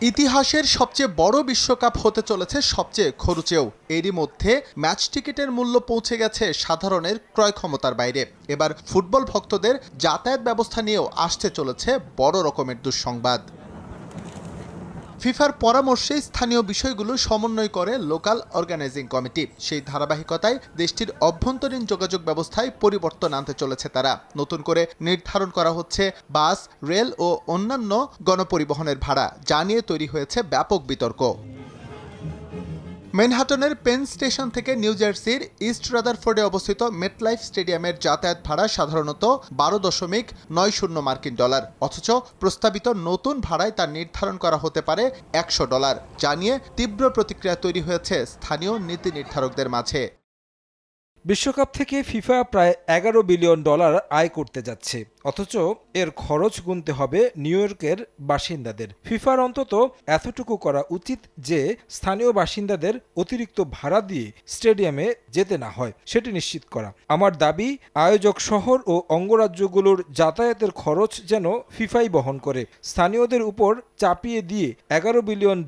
ইতিহাসের সবচেয়ে বড় বিশ্বকাপ হতে চলেছে সবচেয়ে খরচেও। এরই মধ্যে ম্যাচ টিকিটের মূল্য পৌঁছে গেছে সাধারণের ক্রয় ক্ষমতার বাইরে। এবার ফুটবল ভক্তদের যাতায়াত ব্যবস্থা নিয়েও আসতে চলেছে বড় রকমের দুঃসংবাদ। ফিফার পরামর্শে স্থানীয় বিষয়গুলো সমন্বয় করে লোকাল অর্গানাইজিং কমিটি। সেই ধারাবাহিকতায় দেশটির অভ্যন্তরীণ যোগাযোগ ব্যবস্থায় পরিবর্তন আনতে চলেছে তারা। নতুন করে নির্ধারণ করা হচ্ছে বাস, রেল ও অন্যান্য গণপরিবহনের ভাড়া, যা নিয়ে তৈরি হয়েছে ব্যাপক বিতর্ক। ম্যানহাটনের পেন স্টেশন থেকে নিউ জার্সির ইস্ট রাদারফোর্ডে অবস্থিত মেটলাইফ স্টেডিয়ামের যাতায়াত ভাড়া সাধারণত $12.90 মার্কিন ডলার, অথচ প্রস্তাবিত নতুন ভাড়ায় তা নির্ধারণ করা হতে পারে $100, যা নিয়ে তীব্র প্রতিক্রিয়া তৈরি হয়েছে স্থানীয় নীতি নির্ধারকদের মাঝে। বিশ্বকাপ থেকে ফিফা প্রায় $11 বিলিয়ন আয় করতে যাচ্ছে, অথচ এর খরচ গুনতে হবে নিউ ইয়র্কের বাসিন্দাদের। ফিফার অন্তত এতটুকু করা উচিত যে স্থানীয় বাসিন্দাদের অতিরিক্ত ভাড়া দিয়ে স্টেডিয়ামে যেতে না হয়, সেটি নিশ্চিত করা। আমার দাবি, আয়োজক শহর ও অঙ্গরাজ্যগুলোর যাতায়াতের খরচ যেন ফিফাই বহন করে। স্থানীয়দের উপর চাপিয়ে দিয়ে $11 বিলিয়ন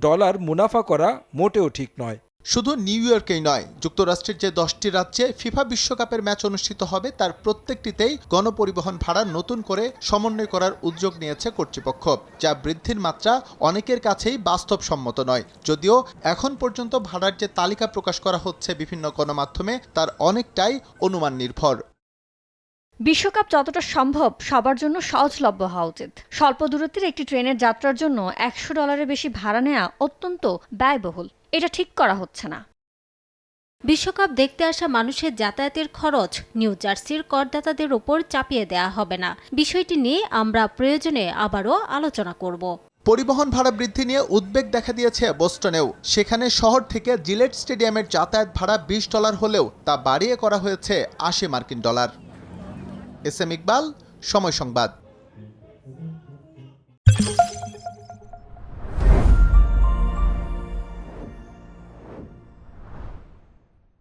মুনাফা করা মোটেও ঠিক নয়। শুধু নিউ ইয়র্কেই নয়, যুক্তরাষ্ট্রের যে 10টি রাজ্যে ফিফা বিশ্বকাপের ম্যাচ অনুষ্ঠিত হবে তার প্রত্যেকটিতেই গণপরিবহন ভাড়া নতুন করে সমন্বয় করার উদ্যোগ নিয়েছে কর্তৃপক্ষ, যা বৃদ্ধির মাত্রা অনেকের কাছেই বাস্তবসম্মত নয়। যদিও এখন পর্যন্ত ভাড়ার যে তালিকা প্রকাশ করা হচ্ছে বিভিন্ন গণমাধ্যমে, তার অনেকটাই অনুমান নির্ভর। বিশ্বকাপ যতটা সম্ভব সবার জন্য সহজলভ্য হওয়া উচিত। স্বল্প দূরত্বের একটি ট্রেনের যাত্রার জন্য $100 বেশি ভাড়া নেওয়া অত্যন্ত ব্যয়বহুল। এটা ঠিক করা হচ্ছে না। বিশ্বকাপ দেখতে আসা মানুষের যাতায়াতের খরচ নিউ জার্সির করদাতাদের উপর চাপিয়ে দেওয়া হবে না। বিষয়টি নিয়ে আমরা প্রয়োজনে আবারও আলোচনা করব। পরিবহন ভাড়া বৃদ্ধি নিয়ে উদ্বেগ দেখা দিয়েছে বোস্টনেও। সেখানে শহর থেকে জিলেট স্টেডিয়ামের যাতায়াত ভাড়া $20 হলেও তা বাড়িয়ে করা হয়েছে $80 মার্কিন। এস এম ইকবাল, সময় সংবাদ।